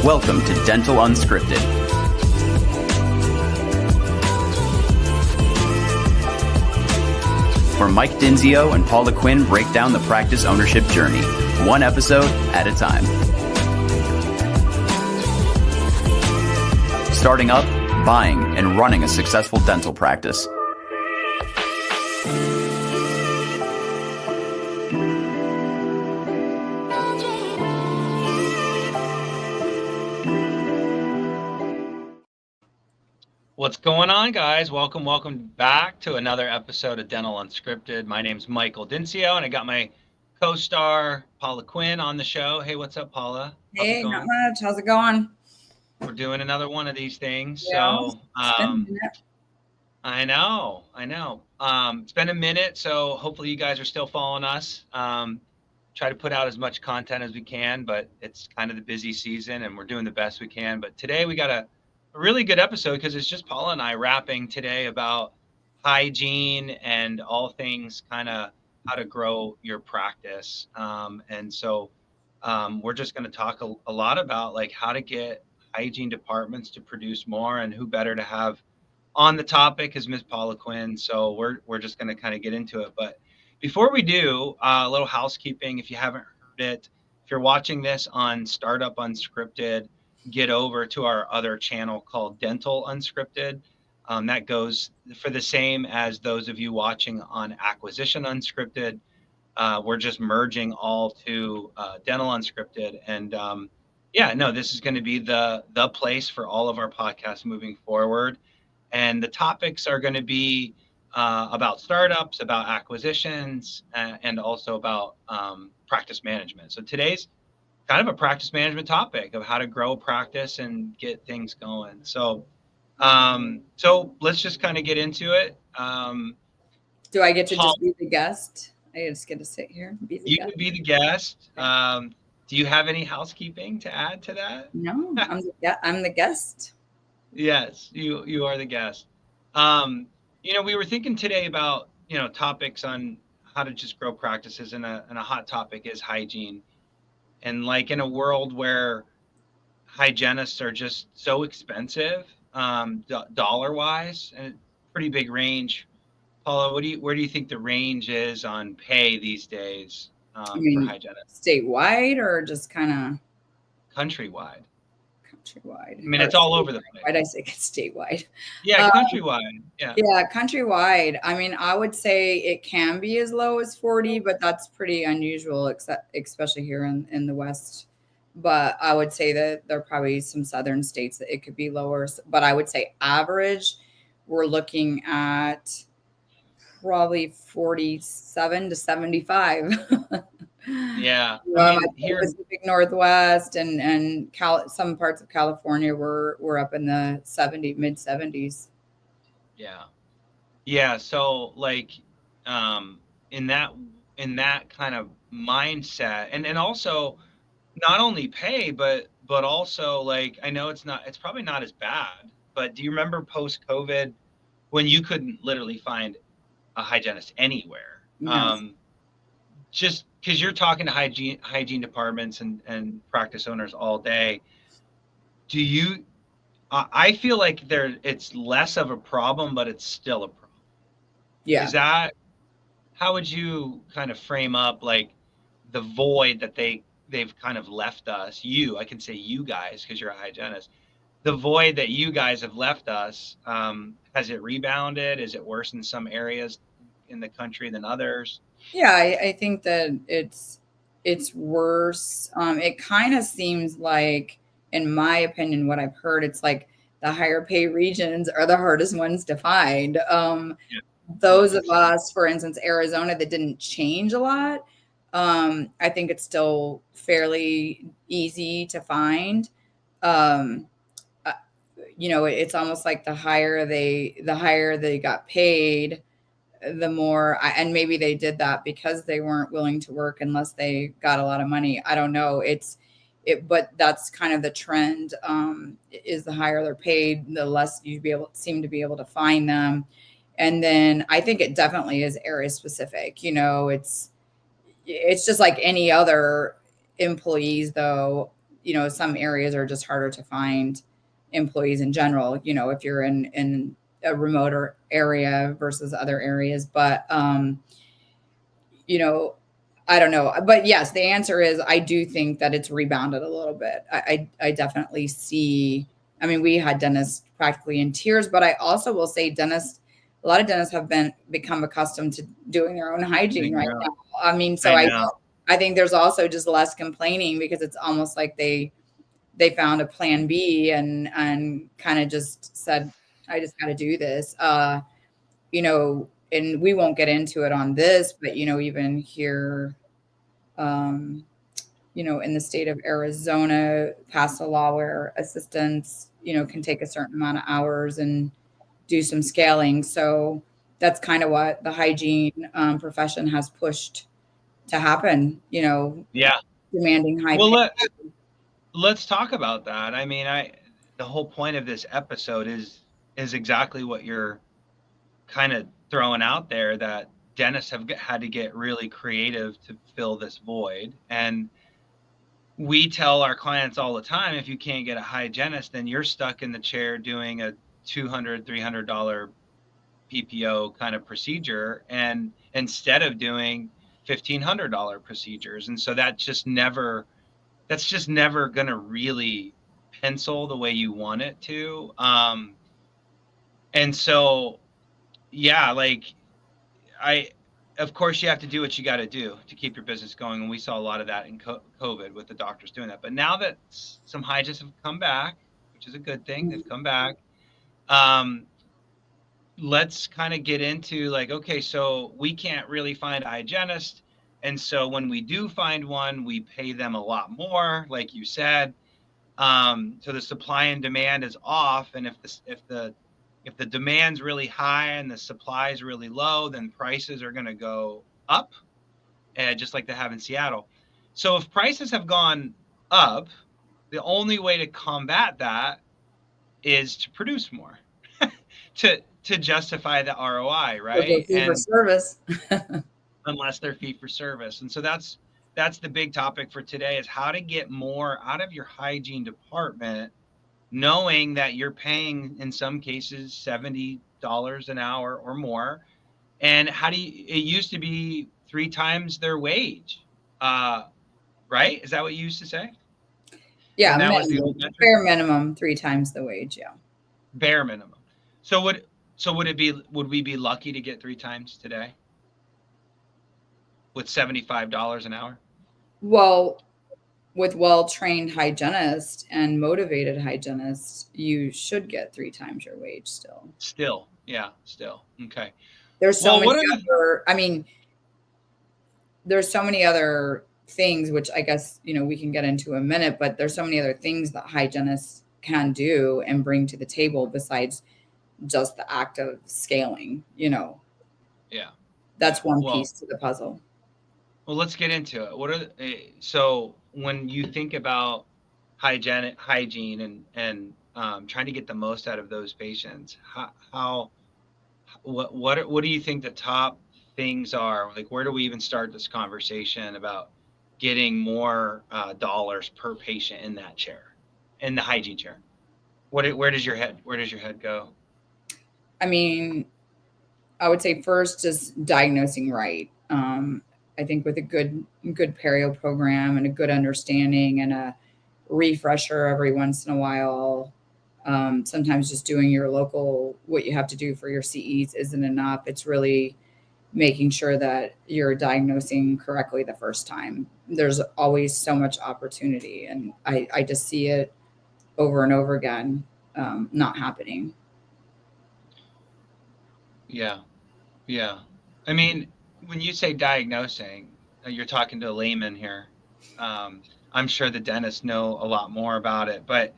Welcome to Dental Unscripted. Where Mike Dinsio and Paula Quinn break down the practice ownership journey, one episode at a time. Starting up, buying, and running a successful dental practice. What's going on, guys? Welcome back to another episode of Dental Unscripted. My name's Michael Dinsio, and I got my co-star Paula Quinn on the show. Hey, what's up, Paula? Hey, not much. How's it going? We're doing another one of these things. Yeah, so I know. It's been a minute, so hopefully you guys are still following us. Try to put out as much content as we can, but it's kind of the busy season, and we're doing the best we can. But today we got a really good episode because it's just Paula and I rapping today about hygiene and all things kind of how to grow your practice. And so we're just going to talk a lot about like how to get hygiene departments to produce more, and who better to have on the topic is Ms. Paula Quinn. So we're just going to kind of get into it. But before we do, a little housekeeping. If you haven't heard it, if you're watching this on Startup Unscripted, get over to our other channel called Dental Unscripted. That goes for the same as those of you watching on Acquisition Unscripted. We're just merging all to Dental Unscripted. And this is going to be the place for all of our podcasts moving forward. And the topics are going to be about startups, about acquisitions, and also about practice management. So today's kind of a practice management topic of how to grow a practice and get things going. So let's just kind of get into it. Do I get to just be the guest? I just get to sit here and be the guest? You can be the guest. Do you have any housekeeping to add to that? No, I'm the guest. Yes, you are the guest. We were thinking today about, topics on how to just grow practices, and a hot topic is hygiene. And like in a world where hygienists are just so expensive, dollar wise, and pretty big range. Paula, where do you think the range is on pay these days for hygienists? Statewide or just kind of countrywide? Countrywide. I mean, it's all over the place. Why'd I say statewide? Yeah, countrywide. Yeah, countrywide. I mean, I would say it can be as low as 40, but that's pretty unusual, especially here in the West. But I would say that there are probably some southern states that it could be lower. But I would say average, we're looking at probably 47 to 75. Yeah, here in Pacific Northwest and some parts of California were up in the mid 70s. Yeah. So like, in that kind of mindset, and also not only pay, but also like, I know it's probably not as bad, but do you remember post-COVID when you couldn't literally find a hygienist anywhere? Yes. Just because you're talking to hygiene departments and practice owners all day, I feel like it's less of a problem, but it's still a problem. Yeah. How would you kind of frame up like the void that they've kind of left us? I can say you guys, because you're a hygienist, the void that you guys have left us, has it rebounded? Is it worse in some areas in the country than others? Yeah, I think that it's worse. It kind of seems like, in my opinion, what I've heard, it's like the higher pay regions are the hardest ones to find. Those of us, for instance, Arizona, that didn't change a lot. I think it's still fairly easy to find. It's almost like the higher they got paid, the more, and maybe they did that because they weren't willing to work unless they got a lot of money. I don't know. But that's kind of the trend, is the higher they're paid, the less you seem to be able to find them. And then I think it definitely is area specific. It's just like any other employees, though. some areas are just harder to find employees in general, if you're in a remoter area versus other areas. But, I don't know. But yes, the answer is I do think that it's rebounded a little bit. I definitely see. I mean, we had dentists practically in tears, but I also will say a lot of dentists have become accustomed to doing their own hygiene right now. I mean, so I think there's also just less complaining because it's almost like they found a plan B and kind of just said, I just got to do this. And we won't get into it on this, but even here, in the state of Arizona, passed a law where assistants, can take a certain amount of hours and do some scaling. So that's kind of what the hygiene profession has pushed to happen, demanding high pay. Let's talk about that. I mean, the whole point of this episode is exactly what you're kind of throwing out there, that dentists have had to get really creative to fill this void. And we tell our clients all the time, if you can't get a hygienist, then you're stuck in the chair doing a $200, $300 PPO kind of procedure, and instead of doing $1,500 procedures. And so that's just never going to really pencil the way you want it to. And so, yeah, of course you have to do what you got to do to keep your business going. And we saw a lot of that in COVID with the doctors doing that. But now that some hygienists have come back, which is a good thing, they've come back. Let's kind of get into okay, so we can't really find a hygienist. And so when we do find one, we pay them a lot more, like you said. So the supply and demand is off. And if the demand's really high and the supply is really low, then prices are going to go up, just like they have in Seattle. So if prices have gone up, the only way to combat that is to produce more to justify the ROI, right? Fee for service. Unless they're fee for service. And so that's the big topic for today, is how to get more out of your hygiene department, knowing that you're paying in some cases $70 an hour or more. And it used to be 3 times their wage, right? Is that what you used to say? Yeah, that was the bare minimum 3 times the wage. Yeah, bare minimum. So would we be lucky to get 3 times today with $75 an hour? Well, with well-trained hygienists and motivated hygienists, you should get 3 times your wage still. Yeah, still. Okay. There's so many other, there's so many other things, which I guess, we can get into in a minute, but there's so many other things that hygienists can do and bring to the table besides just the act of scaling, Yeah. That's one piece to the puzzle. Well, let's get into it. So when you think about hygiene and trying to get the most out of those patients, what do you think the top things are? Where do we even start this conversation about getting more dollars per patient in that chair, in the hygiene chair? Where does your head go? I mean, I would say first just diagnosing right. I think with a good perio program and a good understanding and a refresher every once in a while, sometimes just doing your local, what you have to do for your CEs isn't enough. It's really making sure that you're diagnosing correctly the first time. There's always so much opportunity, and I just see it over and over again, not happening. Yeah. I mean, when you say diagnosing, you're talking to a layman here. I'm sure the dentists know a lot more about it, but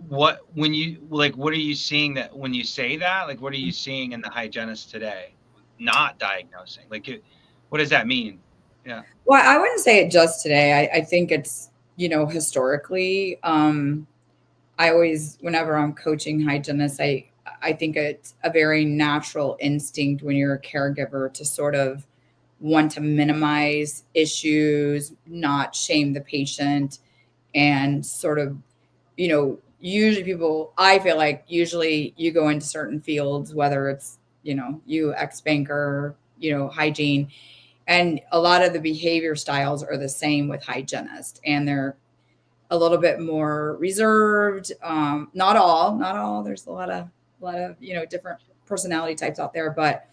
what are you seeing that when you say that, what are you seeing in the hygienists today? Not diagnosing, what does that mean? Yeah. Well, I wouldn't say it just today. I think it's, historically, I always, whenever I'm coaching hygienists, I think it's a very natural instinct when you're a caregiver to sort of want to minimize issues, not shame the patient, and sort of, usually I feel like usually you go into certain fields, whether it's, you ex-banker, hygiene, and a lot of the behavior styles are the same with hygienists, and they're a little bit more reserved. Not all. There's a lot of, different personality types out there, but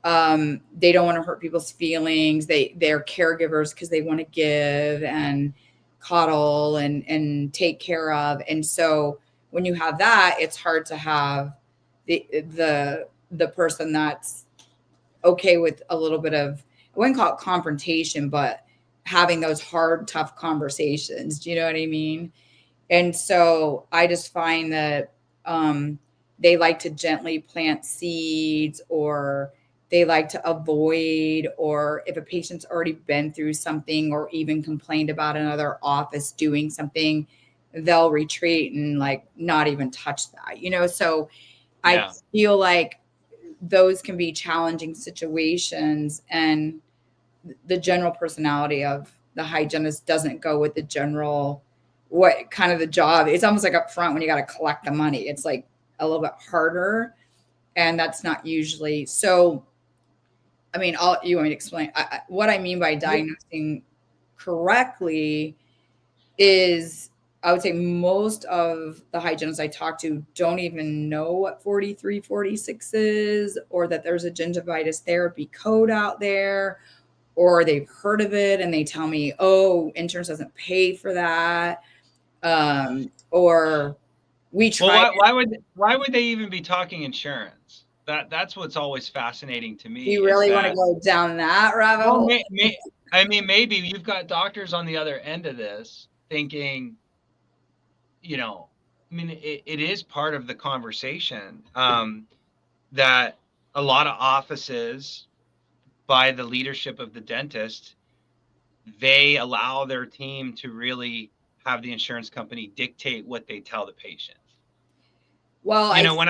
they don't want to hurt people's feelings. They're caregivers because they want to give and coddle and take care of. And so when you have that, it's hard to have the person that's okay with a little bit of, I wouldn't call it confrontation, but having those hard, tough conversations. Do you know what I mean? And so I just find that they like to gently plant seeds, or they like to avoid, or if a patient's already been through something or even complained about another office doing something, they'll retreat and like not even touch that, so I feel like those can be challenging situations, and the general personality of the hygienist doesn't go with the general, what kind of the job. It's almost like up front when you got to collect the money, it's like a little bit harder, and that's not usually. So, I mean, you want me to explain what I mean by diagnosing correctly is, I would say most of the hygienists I talk to don't even know what 4346 is, or that there's a gingivitis therapy code out there, or they've heard of it and they tell me, oh, insurance doesn't pay for that. Or we try. Well, why would they even be talking insurance? That's what's always fascinating to me. Do you really want to go down that rabbit hole? I mean, maybe you've got doctors on the other end of this thinking, I mean, it is part of the conversation that a lot of offices, by the leadership of the dentist, they allow their team to really have the insurance company dictate what they tell the patient. Well, I know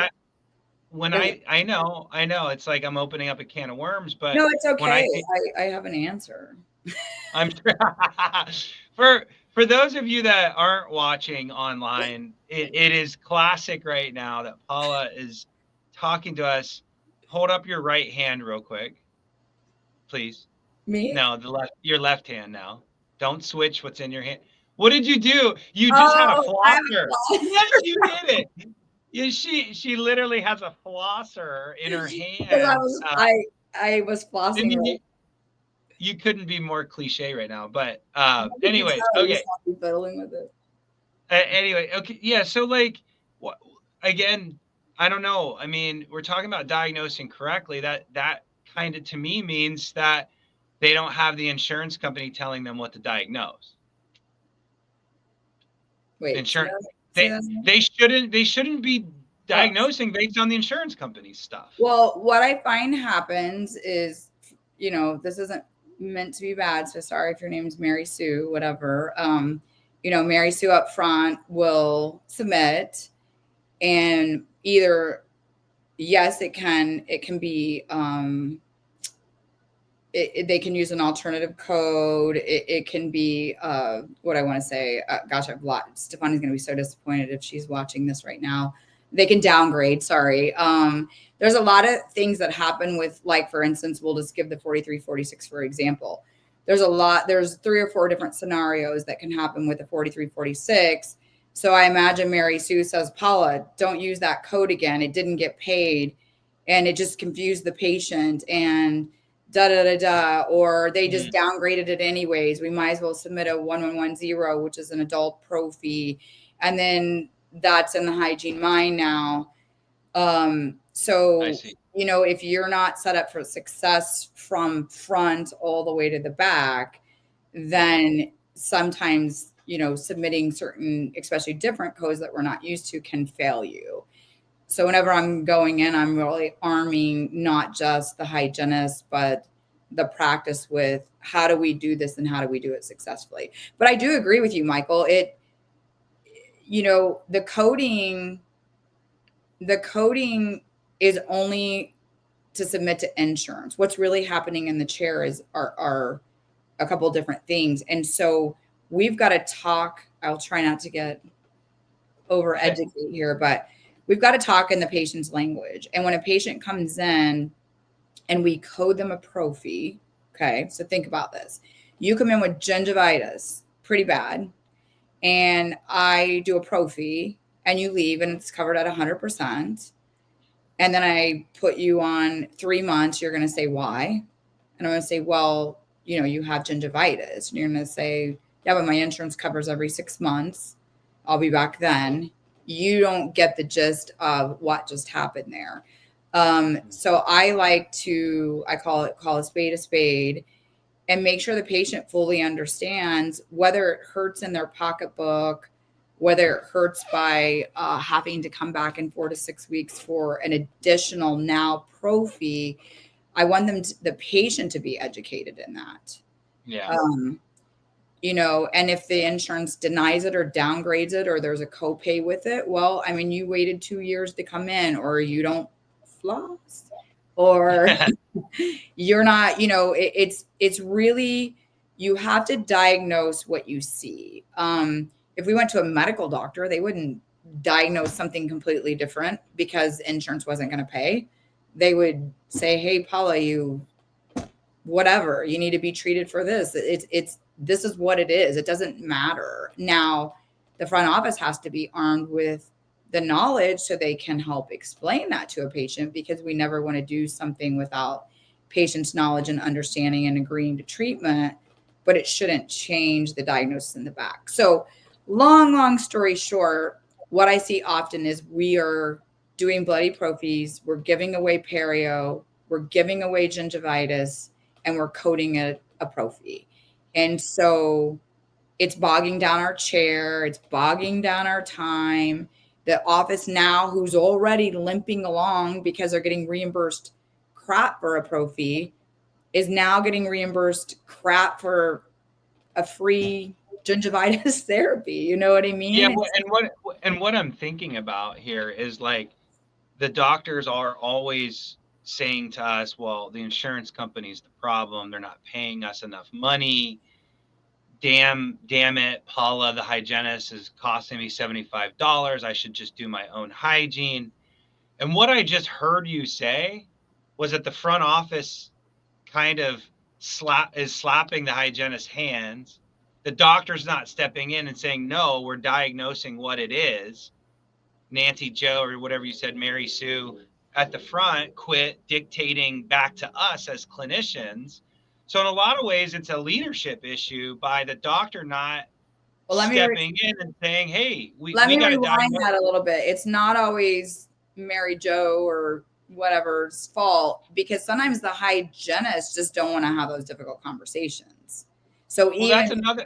it's like I'm opening up a can of worms, but no, it's okay. I have an answer. I'm for those of you that aren't watching online, it is classic right now that Paula is talking to us. Hold up your right hand real quick, please. Me? No, your left hand now. Don't switch what's in your hand. What did you do? You just had a flosser. Yes, you did it. Yeah, she literally has a flosser in her hand. I was flossing. You couldn't be more cliche right now, but anyways, okay. Fiddling with it. Anyway, okay, yeah. So like, again, I don't know. I mean, we're talking about diagnosing correctly. That kind of to me means that they don't have the insurance company telling them what to diagnose. Wait, insurance. They shouldn't be diagnosing based on the insurance company's stuff. Well, what I find happens is, this isn't meant to be bad, so sorry if your name's Mary Sue, whatever. Mary Sue up front will submit, and either yes, it can be they can use an alternative code. It can be what I want to say. Gosh, Stefani's going to be so disappointed if she's watching this right now. They can downgrade. Sorry. There's a lot of things that happen with, like, for instance, we'll just give the 4346 for example. There's 3 or 4 different scenarios that can happen with the 4346. So I imagine Mary Sue says, Paula, don't use that code again. It didn't get paid, and it just confused the patient, and or they just downgraded it anyways. We might as well submit a 1110, which is an adult pro fee, and then that's in the hygiene mind now. So if you're not set up for success from front all the way to the back, then sometimes submitting certain, especially different codes that we're not used to, can fail you. So whenever I'm going in, I'm really arming not just the hygienist, but the practice with how do we do this and how do we do it successfully. But I do agree with you, Michael. The coding is only to submit to insurance. What's really happening in the chair are a couple different things. And so we've got to talk I'll try not to get over educate here, but we've got to talk in the patient's language. And when a patient comes in and we code them a prophy, okay, so think about this. You come in with gingivitis, pretty bad, and I do a prophy and you leave and it's covered at 100%. And then I put you on 3 months, you're going to say, why? And I'm going to say, well, you know, you have gingivitis. And you're going to say, yeah, but my insurance covers every 6 months. I'll be back then. You don't get the gist of what just happened there. So I like to, call a spade, and make sure the patient fully understands whether it hurts in their pocketbook, whether it hurts by having to come back in 4 to 6 weeks for an additional now prophy. I want the patient to be educated in that. Yeah. You know, and if the insurance denies it or downgrades it, or there's a copay with it, well, I mean, you waited 2 years to come in, or you don't floss, or you're not, you know, it's really, you have to diagnose what you see. If we went to a medical doctor, they wouldn't diagnose something completely different because insurance wasn't going to pay. They would say, hey, Paula, you need to be treated for this. This is what it is. It doesn't matter. Now, the front office has to be armed with the knowledge so they can help explain that to a patient, because we never want to do something without patient's knowledge and understanding and agreeing to treatment, but it shouldn't change the diagnosis in the back. So long story short, what I see often is we are doing bloody prophies, we're giving away perio, we're giving away gingivitis, and we're coding a prophy. And so it's bogging down our chair, it's bogging down our time. The office now, who's already limping along because they're getting reimbursed crap for a prophy, is now getting reimbursed crap for a free gingivitis therapy. You know what I mean? Yeah. What I'm thinking about here is, like, the doctors are always saying to us, well, the insurance company's the problem. They're not paying us enough money. Damn it, Paula, the hygienist, is costing me $75. I should just do my own hygiene. And what I just heard you say was that the front office kind of slapping the hygienist's hands. The doctor's not stepping in and saying, no, we're diagnosing what it is. Nancy Joe, or whatever you said, Mary Sue at the front, quit dictating back to us as clinicians. So in a lot of ways, it's a leadership issue by the doctor not stepping in and saying, hey, we got to rewind that a little bit. It's not always Mary Jo or whatever's fault, because sometimes the hygienists just don't want to have those difficult conversations. So that's another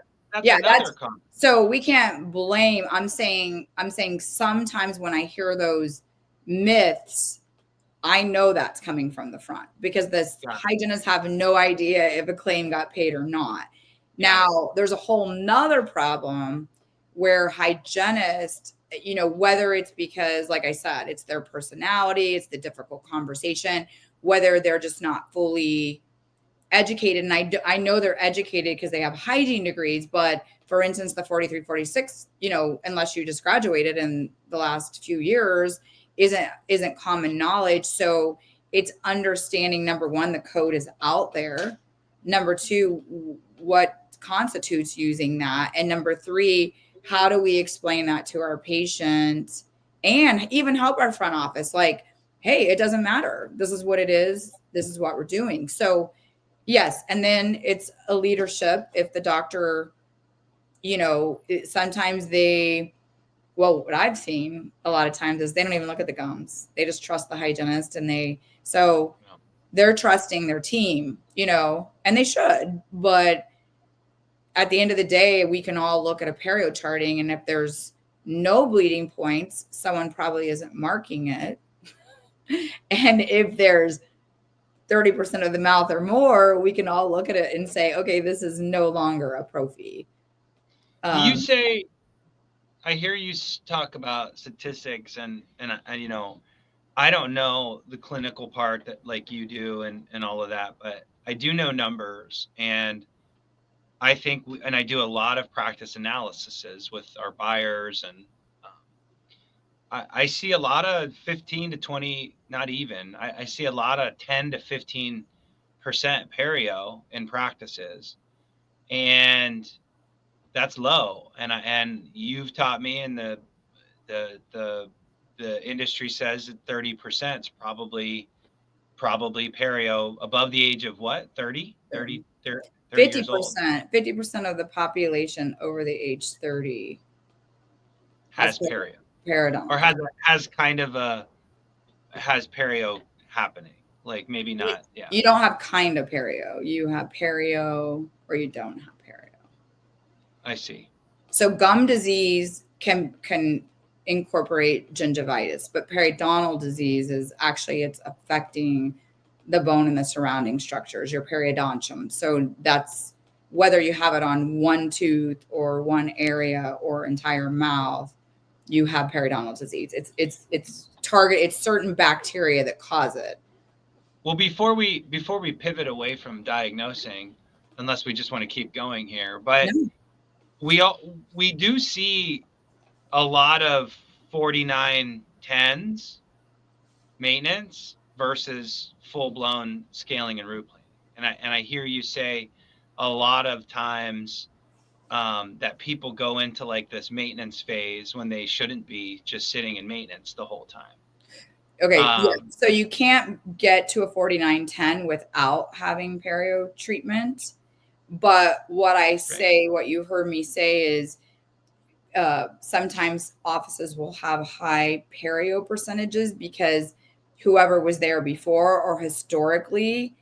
so we can't blame. I'm saying sometimes when I hear those myths, I know that's coming from the front, because hygienists have no idea if a claim got paid or not. Now, there's a whole nother problem where hygienists, you know, whether it's because, like I said, it's their personality, it's the difficult conversation, whether they're just not fully educated. And I know they're educated because they have hygiene degrees, but for instance, the 4346, you know, unless you just graduated in the last few years, isn't common knowledge. So it's understanding, number one, the code is out there. Number two, what constitutes using that. And number three, how do we explain that to our patients and even help our front office? Like, hey, it doesn't matter. This is what it is. This is what we're doing. So yes. And then it's a leadership. If the doctor, you know, sometimes what I've seen a lot of times is they don't even look at the gums. They just trust the hygienist, and they're trusting their team, you know, and they should. But at the end of the day, we can all look at a perio charting, and if there's no bleeding points, someone probably isn't marking it. And if there's 30% of the mouth or more, we can all look at it and say, okay, this is no longer a prophy. You say, I hear you talk about statistics, and you know, I don't know the clinical part that like you do and all of that, but I do know numbers. And I think, and I do a lot of practice analyses with our buyers, and I see a lot of 15 to 20, not even, I see a lot of 10 to 15% perio in practices, and that's low. And you've taught me, and the industry says that 30% is probably perio above the age of what, 30 years old 50% of the population over the age 30 has perio, periodontal, or has perio happening. Like maybe not. Yeah. You don't have kind of perio. You have perio or you don't have perio. I see. So gum disease can incorporate gingivitis, but periodontal disease is actually, it's affecting the bone and the surrounding structures, your periodontium. So that's whether you have it on one tooth or one area or entire mouth, you have periodontal disease. It's certain bacteria that cause it. Well, before we pivot away from diagnosing, unless we just want to keep going here, but no. we do see a lot of 4910s maintenance versus full-blown scaling and root planing. And I hear you say a lot of times that people go into like this maintenance phase when they shouldn't be just sitting in maintenance the whole time. Okay, yeah. So you can't get to a 4910 without having perio treatment. But what I say, what you heard me say is sometimes offices will have high perio percentages because whoever was there before or historically,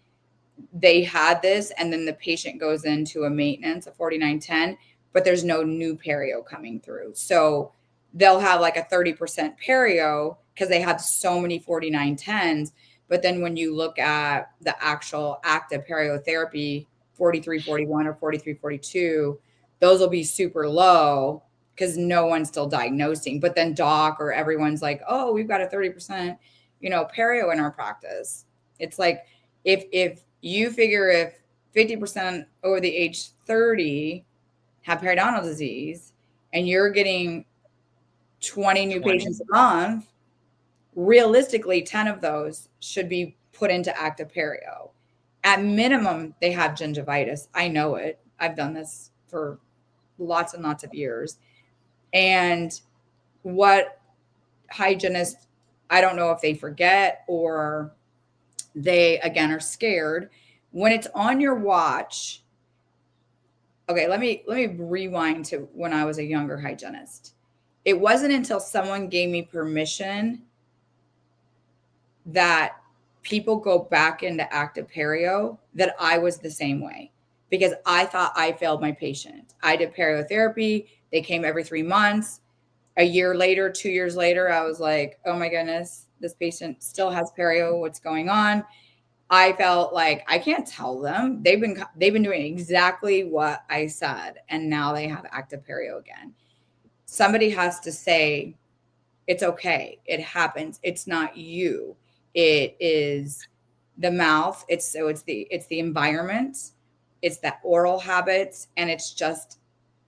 they had this, and then the patient goes into a maintenance, a 4910, but there's no new perio coming through. So they'll have like a 30% perio because they have so many 4910s. But then when you look at the actual active periotherapy, 4341 or 4342, those will be super low because no one's still diagnosing. But then doc or everyone's like, oh, we've got a 30%, perio in our practice. It's like, if you figure if 50% over the age 30 have periodontal disease and you're getting 20 new patients a month, realistically, 10 of those should be put into active perio. At minimum, they have gingivitis. I know it. I've done this for lots and lots of years. And what hygienists, I don't know if they forget or they, again, are scared. When it's on your watch, okay, let me rewind to when I was a younger hygienist. It wasn't until someone gave me permission that people go back into active perio that I was the same way, because I thought I failed my patient. I did periotherapy. They came every 3 months. A year later, 2 years later, I was like, oh my goodness, this patient still has perio. What's going on? I felt like I can't tell them. They've been doing exactly what I said, and now they have active perio again. Somebody has to say, it's okay. It happens. It's not you. It is the mouth. It's the environment. It's the oral habits, and it's just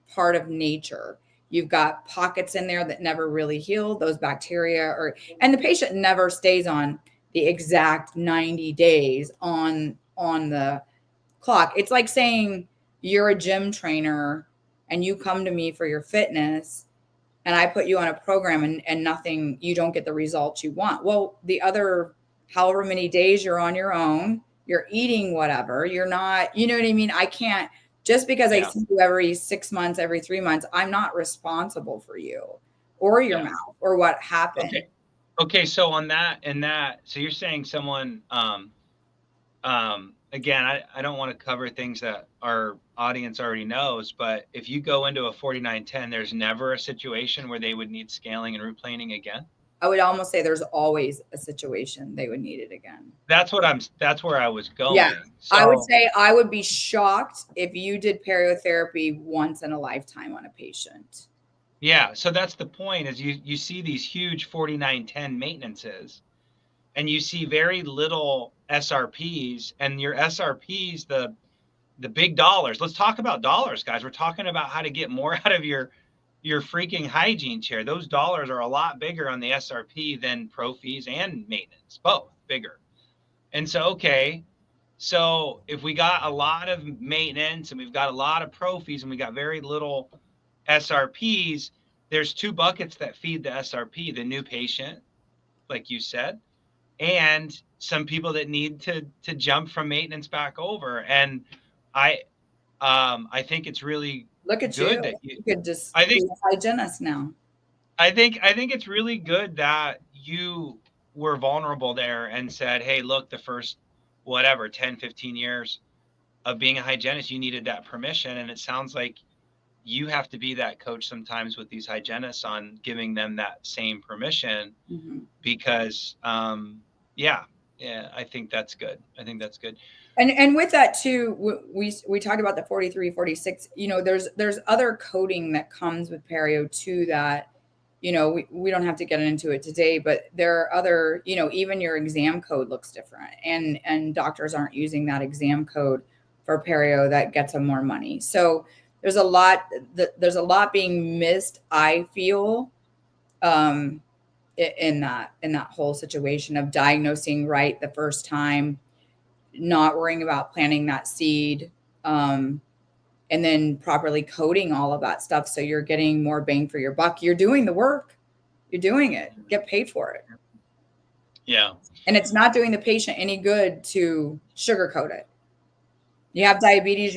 part of nature. You've got pockets in there that never really heal. Those bacteria and the patient never stays on the exact 90 days on the clock. It's like saying you're a gym trainer and you come to me for your fitness and I put you on a program and nothing, you don't get the results you want. Well, the other however many days you're on your own, you're eating whatever, you're not, you know what I mean? I can't, just because I see you every 6 months, every 3 months, I'm not responsible for you or your mouth or what happened. Okay. So on that, so you're saying someone, again, I don't want to cover things that our audience already knows, but if you go into a 4910, there's never a situation where they would need scaling and root planing again? I would almost say there's always a situation they would need it again. That's where I was going. Yeah. So, I would say I would be shocked if you did periotherapy once in a lifetime on a patient. Yeah. So that's the point, is you see these huge 4910 maintenances and you see very little SRPs, and your SRPs, the big dollars. Let's talk about dollars, guys. We're talking about how to get more out of your freaking hygiene chair. Those dollars are a lot bigger on the SRP than pro fees and maintenance, both bigger. And so, okay, so if we got a lot of maintenance and we've got a lot of pro fees and we got very little SRPs, there's two buckets that feed the SRP, the new patient, like you said, and some people that need to jump from maintenance back over. And I think it's really Look at good you. that You could just I think be a hygienist now. I think it's really good that you were vulnerable there and said, hey, look, the first whatever 10, 15 years of being a hygienist, you needed that permission. And it sounds like you have to be that coach sometimes with these hygienists on giving them that same permission, because yeah, I think that's good. And with that too, we talked about the 43, 46, there's other coding that comes with Perio too, that, we don't have to get into it today, but there are other, even your exam code looks different, and doctors aren't using that exam code for Perio that gets them more money. So there's a lot being missed, I feel, in that whole situation of diagnosing right the first time, not worrying about planting that seed, and then properly coding all of that stuff so you're getting more bang for your buck. You're doing the work. You're doing it. Get paid for it. Yeah. And it's not doing the patient any good to sugarcoat it. You have diabetes,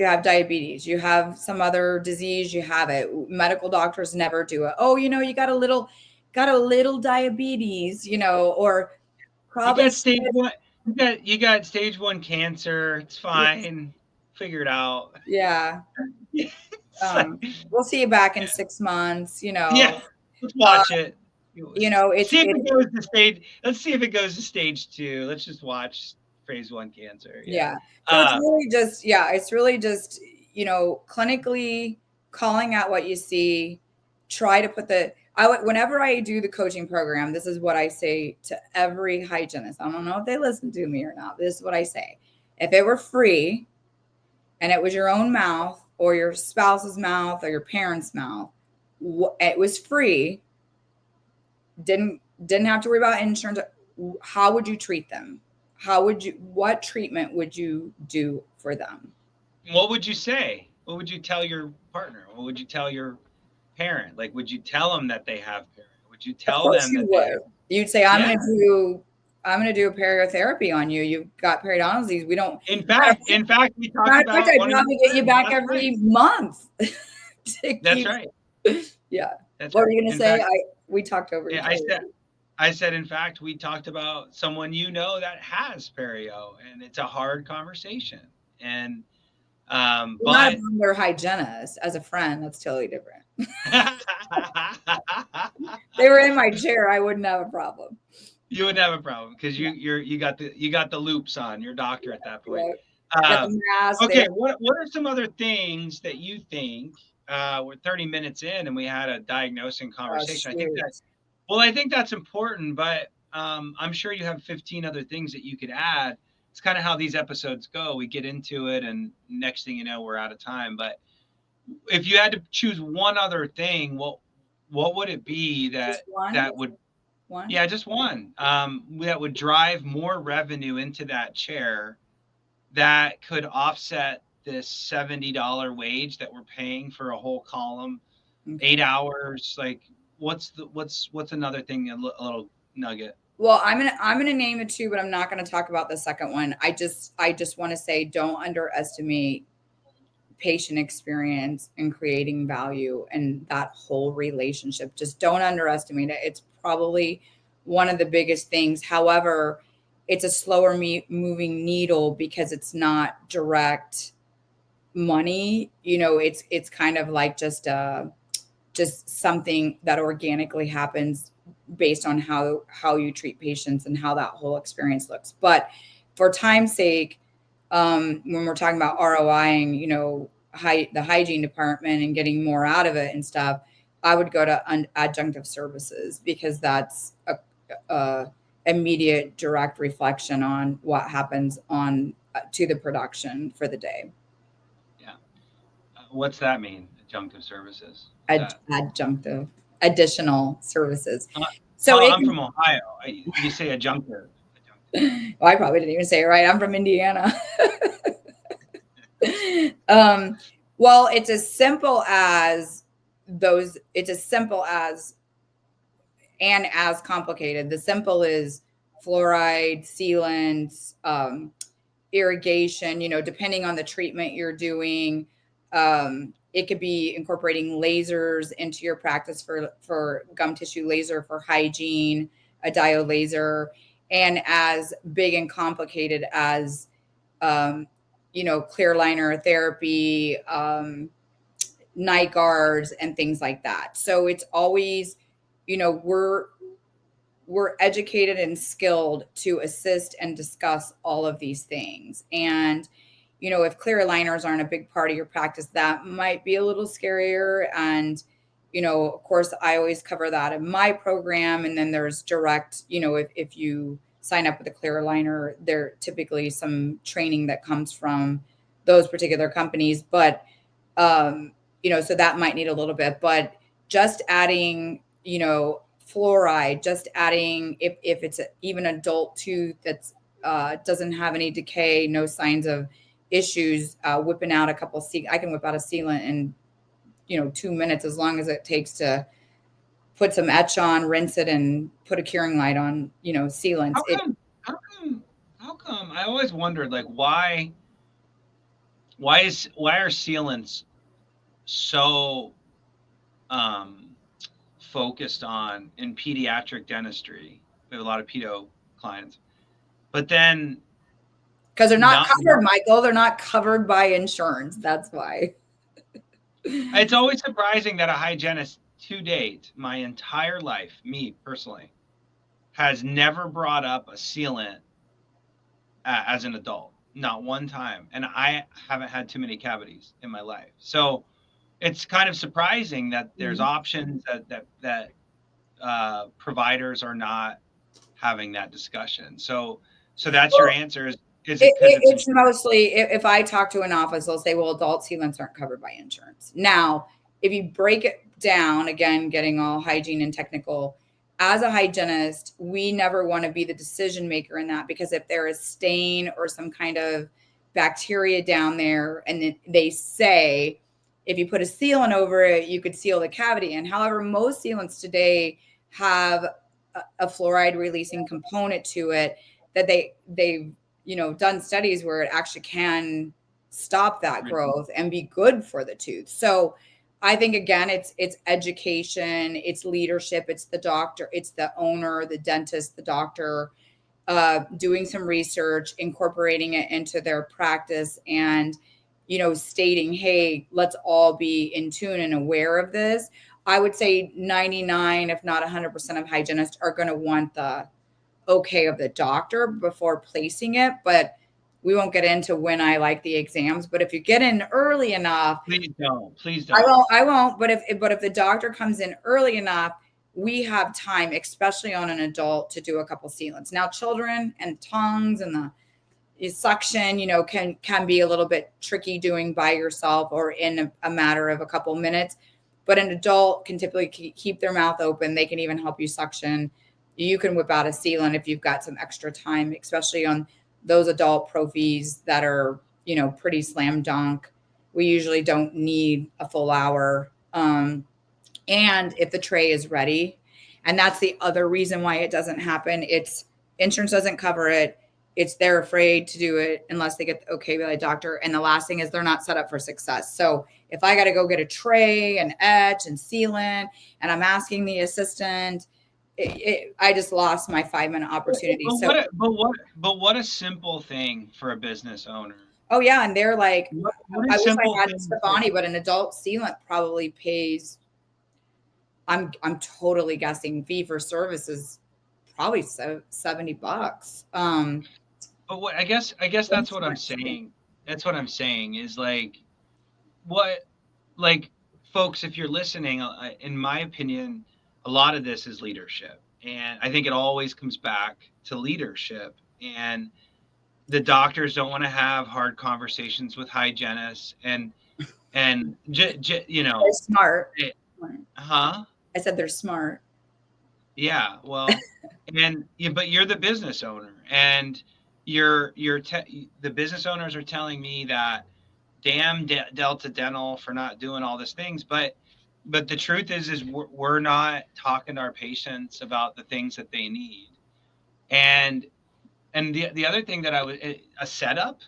you have some other disease, you have it. Medical doctors never do it. Oh, you got a little diabetes, or probably you got stage one. You got stage 1 cancer. It's fine. Figure it out. Yeah. We'll see you back in 6 months. Yeah. Let's watch it. Let's see if it goes to stage 2. Let's just watch phase 1 cancer. Yeah. So it's really just, clinically calling out what you see. Try to put whenever I do the coaching program, this is what I say to every hygienist. I don't know if they listen to me or not. This is what I say. If it were free and it was your own mouth or your spouse's mouth or your parents' mouth, it was free, didn't have to worry about insurance, how would you treat them? What treatment would you do for them? What would you say? What would you tell your partner? What would you tell your parent? Like, would you tell them that they have Perio? Would you tell them that you'd say, I'm going to do a periotherapy on you. You've got periodontal disease. We don't. In fact, we talked about. I'd probably get you back every month. That's right. Yeah. What were you going to say? We talked over. Yeah, I said, in fact, we talked about someone that has Perio, and it's a hard conversation. And but not a bummer hygienist. As a friend, that's totally different. They were in my chair, I wouldn't have a problem. You wouldn't have a problem because you got the loops on. You're a doctor at that point. Right. Okay, what are some other things that you think? We're 30 minutes in and we had a diagnosing conversation. I think that's important, but I'm sure you have 15 other things that you could add. It's kind of how these episodes go. We get into it and next thing you know, we're out of time. But if you had to choose one other thing, what would it be that would, just one, that would drive more revenue into that chair that could offset this $70 wage that we're paying for a whole column, 8 hours? Like, what's another thing, a little nugget? Well, I'm gonna name the two, but I'm not gonna talk about the second one. I just want to say, don't underestimate patient experience and creating value and that whole relationship. Just don't underestimate it. It's probably one of the biggest things. However, it's a slower moving needle because it's not direct money. It's kind of like just something that organically happens based on how you treat patients and how that whole experience looks. But for time's sake, when we're talking about ROIing, the hygiene department and getting more out of it and stuff, I would go to adjunctive services because that's a immediate direct reflection on what happens to the production for the day. What's that mean? Adjunctive services? What's that? Adjunctive, additional services. Uh, So I'm from Ohio. You say adjunctive. Well, I probably didn't even say it right. I'm from Indiana. Well, it's as simple as those. It's as simple as and as complicated. The simple is fluoride, sealants, irrigation, depending on the treatment you're doing. It could be incorporating lasers into your practice for gum tissue laser for hygiene, a diode laser, and as big and complicated as, clear liner therapy, night guards, and things like that. So it's always, we're educated and skilled to assist and discuss all of these things. And, if clear aligners aren't a big part of your practice, that might be a little scarier. And, of course, I always cover that in my program. And then there's direct, if you sign up with a clear aligner, there typically some training that comes from those particular companies. But, so that might need a little bit, but just adding, fluoride, just adding, if it's even adult tooth that's doesn't have any decay, no signs of issues, whipping out I can whip out a sealant in 2 minutes, as long as it takes to put some etch on, rinse it, and put a curing light on, sealants. How come I always wondered, like, why are sealants so focused on in pediatric dentistry? We have a lot of pedo clients, but then because they're not covered, Michael. They're not covered by insurance. That's why. It's always surprising that a hygienist to date, my entire life, me personally, has never brought up a sealant as an adult. Not one time. And I haven't had too many cavities in my life. So it's kind of surprising that there's options that providers are not having that discussion. So that's your answer. It's mostly, if I talk to an office, they'll say, well, adult sealants aren't covered by insurance. Now, if you break it down, again, getting all hygiene and technical, as a hygienist, we never want to be the decision maker in that, because if there is stain or some kind of bacteria down there, and they say, if you put a sealant over it, you could seal the cavity. And however, most sealants today have a fluoride releasing component to it, that they've done studies where it actually can stop that growth and be good for the tooth. So I think, again, it's education, it's leadership, it's the doctor, it's the owner, the dentist, the doctor, doing some research, incorporating it into their practice, and, stating, hey, let's all be in tune and aware of this. I would say 99, if not 100% of hygienists are going to want the okay of the doctor before placing it, but we won't get into when I like the exams. But if you get in early enough, please don't. I won't. But if the doctor comes in early enough, we have time, especially on an adult, to do a couple sealants. Now, children and tongues and the suction, can be a little bit tricky doing by yourself or in a matter of a couple minutes. But an adult can typically keep their mouth open. They can even help you suction. You can whip out a sealant if you've got some extra time, especially on those adult prophies that are, pretty slam dunk. We usually don't need a full hour. And if the tray is ready, and that's the other reason why it doesn't happen. It's insurance doesn't cover it. They're afraid to do it unless they get the okay by the doctor. And the last thing is they're not set up for success. So if I got to go get a tray and etch and sealant, and I'm asking the assistant, I just lost my 5-minute opportunity. But what a simple thing for a business owner. Oh yeah, and they're like, I wish I had Stefani, but an adult sealant probably pays. I'm totally guessing, fee for service is probably $70. But what I guess that's what I'm saying. That's what I'm saying is like, folks, if you're listening, in my opinion, a lot of this is leadership. And I think it always comes back to leadership. And the doctors don't want to have hard conversations with hygienists. And And you know, They're smart. huh? I said they're smart. Yeah, well, but you're the business owner, and the business owners are telling me that damn Delta Dental for not doing all these things, but the truth is we're not talking to our patients about the things that they need. And the other thing that a setup,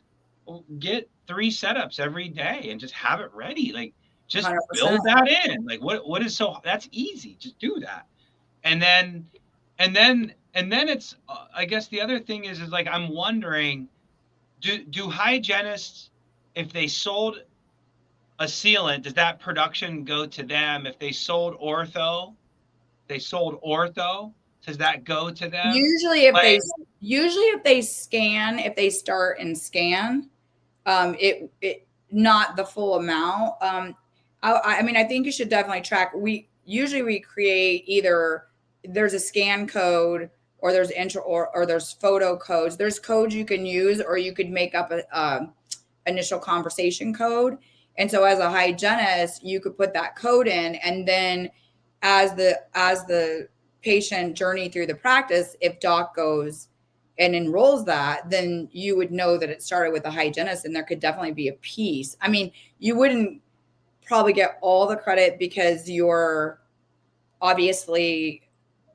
get 3 setups every day and just have it ready. Like, just 100%. build that in. Like, what is that's easy. Just do that. And then it's, I guess the other thing is like, I'm wondering, do hygienists, if they sold a sealant, does that production go to them? If they sold ortho, does that go to them? Usually if they scan, if they start and scan, it not the full amount. I mean, I think you should definitely track. We create either there's a scan code or there's intro or there's photo codes. There's codes you can use, or you could make up a initial conversation code. And so as a hygienist, you could put that code in, and then as the patient journey through the practice, if doc goes and enrolls that, then you would know that it started with a hygienist, and there could definitely be a piece. I mean, you wouldn't probably get all the credit because you're obviously,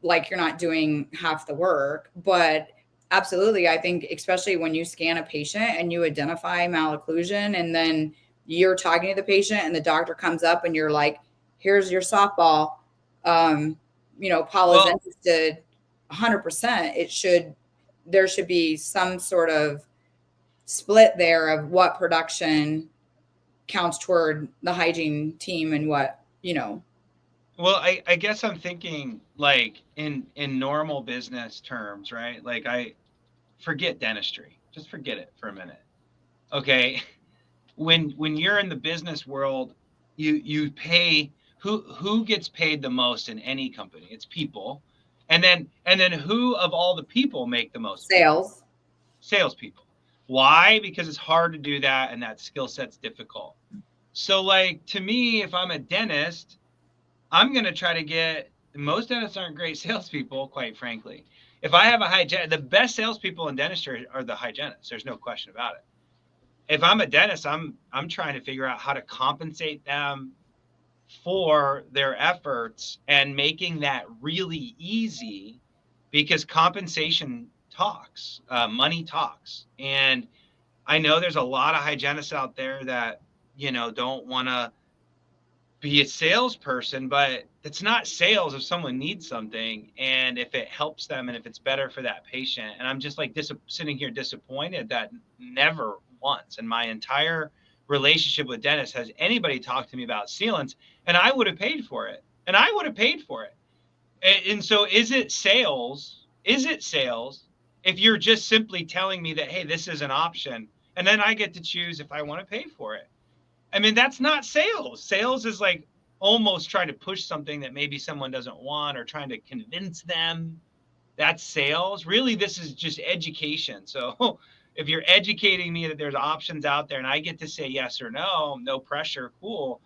like, you're not doing half the work, but absolutely, I think especially when you scan a patient and you identify malocclusion, and then you're talking to the patient and the doctor comes up and you're like, here's your softball. Paula's interested 100%. There should be some sort of split there of what production counts toward the hygiene team and what. Well, I guess I'm thinking, like, in normal business terms, right? Like, I forget dentistry. Just forget it for a minute. Okay. When you're in the business world, you pay, who gets paid the most in any company? It's people. And then who of all the people make the most? Sales. Salespeople. Why? Because it's hard to do that, and that skill set's difficult. So, like, to me, if I'm a dentist, I'm going to try to get, most dentists aren't great salespeople, quite frankly. If I have a hygienist, the best salespeople in dentistry are the hygienists. There's no question about it. If I'm a dentist, I'm trying to figure out how to compensate them for their efforts and making that really easy, because compensation talks, money talks. And I know there's a lot of hygienists out there that, don't want to be a salesperson, but it's not sales if someone needs something and if it helps them and if it's better for that patient. And I'm just like sitting here disappointed that never once in my entire relationship with dentists has anybody talked to me about sealants, and I would have paid for it. And so is it sales? If you're just simply telling me that, hey, this is an option, and then I get to choose if I want to pay for it? I mean, that's not sales. Sales is like almost trying to push something that maybe someone doesn't want, or trying to convince them. That's sales. Really, this is just education. So if you're educating me that there's options out there and I get to say yes or no, no pressure, cool.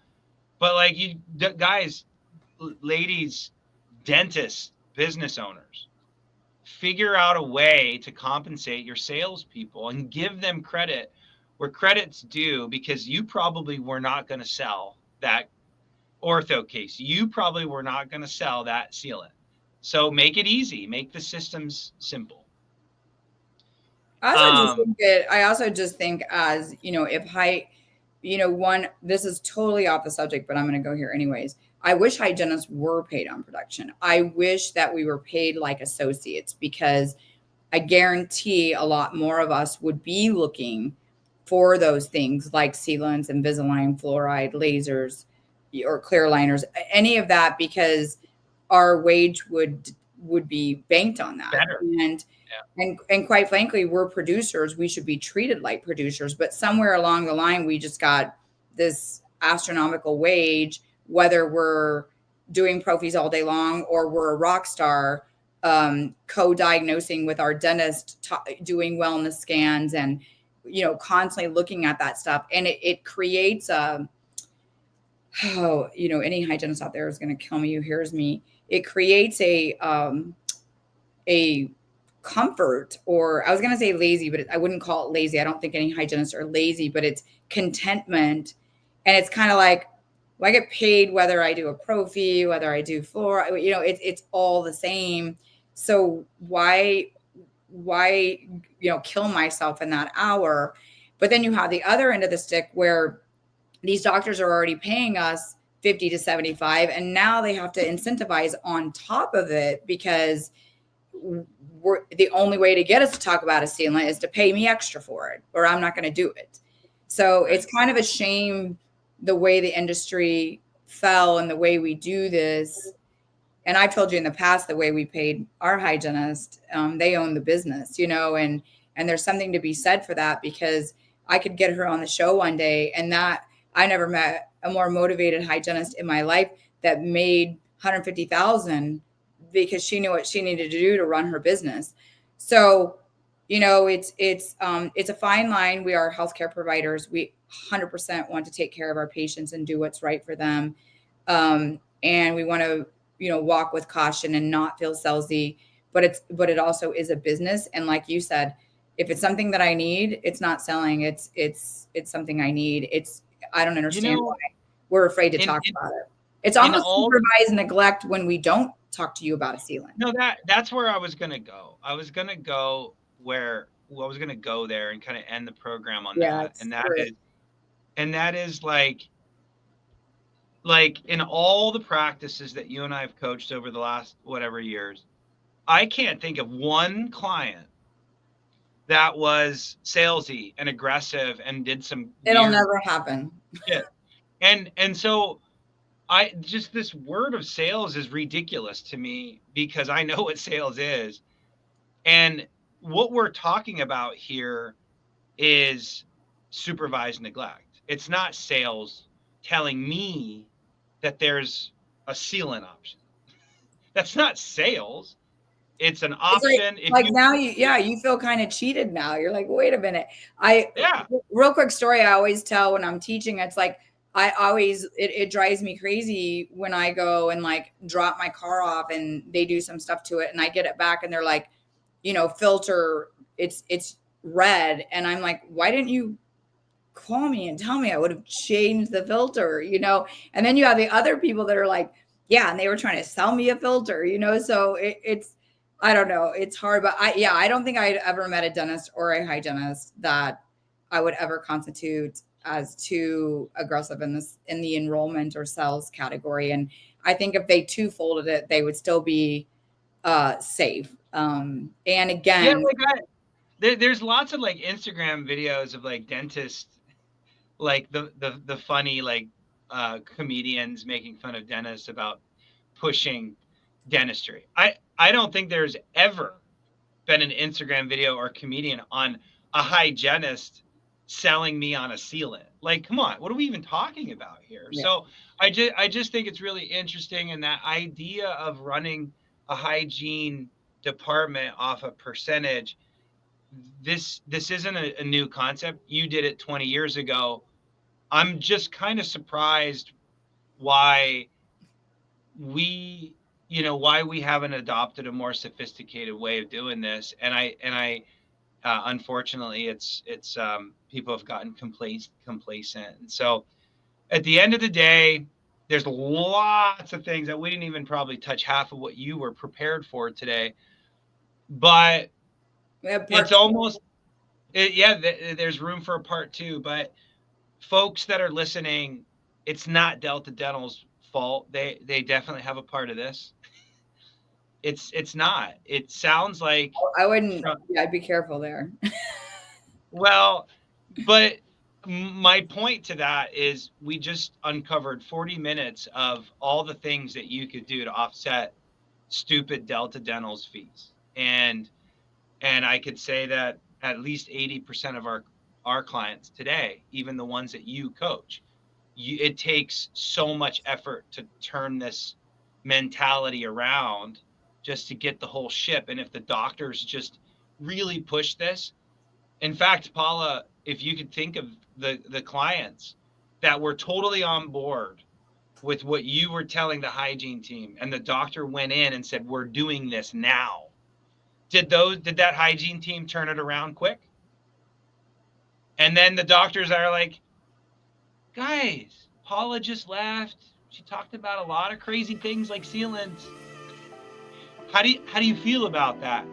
But like, you guys, ladies, dentists, business owners, figure out a way to compensate your salespeople and give them credit where credit's due, because you probably were not going to sell that ortho case. You probably were not going to sell that sealant. So make it easy. Make the systems simple. I also just think as, this is totally off the subject, but I'm going to go here anyways. I wish hygienists were paid on production. I wish that we were paid like associates, because I guarantee a lot more of us would be looking for those things like sealants, Invisalign, fluoride, lasers, or clear liners, any of that, because our wage would be banked on that. Better. And quite frankly, we're producers. We should be treated like producers. But somewhere along the line, we just got this astronomical wage, whether we're doing prophies all day long or we're a rock star, co-diagnosing with our dentist, doing wellness scans, and constantly looking at that stuff. And it creates oh, any hygienist out there is going to kill me who hears me. It creates a comfort, or I was going to say lazy, but I wouldn't call it lazy. I don't think any hygienists are lazy, but it's contentment. And it's kind of like, well, I get paid whether I do a pro fee, whether I do floor, it's all the same. So why, kill myself in that hour? But then you have the other end of the stick where these doctors are already paying us 50 to 75, and now they have to incentivize on top of it, because the only way to get us to talk about a sealant is to pay me extra for it, or I'm not going to do it. So it's kind of a shame the way the industry fell and the way we do this. And I've told you in the past, the way we paid our hygienist, they own the business, and there's something to be said for that, because I could get her on the show one day, and that I never met a more motivated hygienist in my life that made 150,000 because she knew what she needed to do to run her business. So, it's a fine line. We are healthcare providers. We 100% want to take care of our patients and do what's right for them. And we want to, walk with caution and not feel salesy, but it also is a business. And like you said, if it's something that I need, it's not selling. It's something I need. I don't understand why we're afraid to talk about it. It's almost supervised neglect when we don't talk to you about a sealant. No, that's where I was going to go. I was going to go there and kind of end the program on that. And that is like in all the practices that you and I have coached over the last whatever years, I can't think of one client that was salesy and aggressive and did some. It'll never happen. Yeah. And so just this word of sales is ridiculous to me, because I know what sales is. And what we're talking about here is supervised neglect. It's not sales telling me that there's a sealant option. That's not sales. It's an option. You feel kind of cheated now. You're like, wait a minute. Real quick story I always tell when I'm teaching. It's like, it drives me crazy when I go and like drop my car off and they do some stuff to it and I get it back and they're like, filter, it's red. And I'm like, why didn't you call me and tell me? I would have changed the filter, And then you have the other people that are like, yeah, and they were trying to sell me a filter, So it's, I don't know. It's hard, but I don't think I'd ever met a dentist or a hygienist that I would ever constitute as too aggressive in the enrollment or sales category. And I think if they two-folded it, they would still be safe. And again, there's lots of like Instagram videos of like dentists, like the funny like comedians making fun of dentists about pushing dentistry. I don't think there's ever been an Instagram video or comedian on a hygienist selling me on a sealant. Like, come on, what are we even talking about here? Yeah. So I just think it's really interesting. And that idea of running a hygiene department off a percentage, this isn't a new concept. You did it 20 years ago. I'm just kind of surprised why we haven't adopted a more sophisticated way of doing this. And I unfortunately, it's people have gotten complacent. And so at the end of the day, there's lots of things that we didn't even probably touch half of what you were prepared for today. But it's almost, there's room for a part two. But folks that are listening, it's not Delta Dental's fault. They definitely have a part of this. It's not. It sounds like I wouldn't. I'd be careful there. Well, but my point to that is we just uncovered 40 minutes of all the things that you could do to offset stupid Delta Dental's fees. And I could say that at least 80% of our clients today, even the ones that you coach, it takes so much effort to turn this mentality around just to get the whole ship. And if the doctors just really push this, in fact, Paula, if you could think of the clients that were totally on board with what you were telling the hygiene team, and the doctor went in and said, we're doing this now, did that hygiene team turn it around quick? And then the doctors are like, guys, Paula just left. She talked about a lot of crazy things like sealants. How do you feel about that?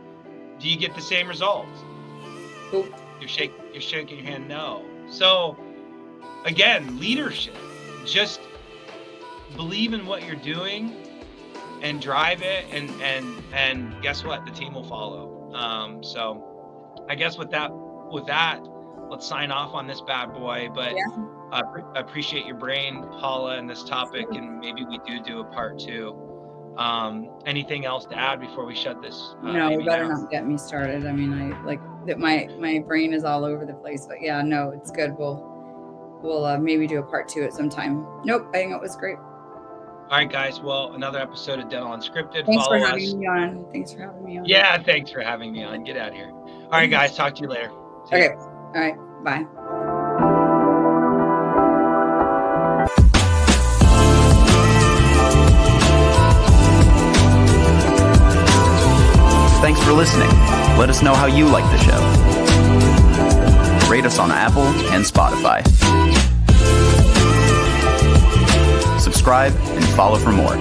Do you get the same results? Nope. You're shaking your hand no. So again, leadership. Just believe in what you're doing and drive it, and guess what? The team will follow. So I guess with that, let's sign off on this bad boy. But Yeah. I appreciate your brain, Paula, and this topic, and maybe we do a part 2. Anything else to add before we shut this? No, you better not get me started. I mean, I like that my brain is all over the place, but yeah, no, it's good. We'll maybe do a part 2 at some time. Nope, I think it was great. All right, guys. Well, another episode of Dental Unscripted. Thanks Follow for having us. me on. Thanks for having me on. Yeah, thanks for having me on. Get out of here. All right, guys. Talk to you later. See Okay. ya. All right. Bye. Thanks for listening. Let us know how you like the show. Rate us on Apple and Spotify. Subscribe and follow for more.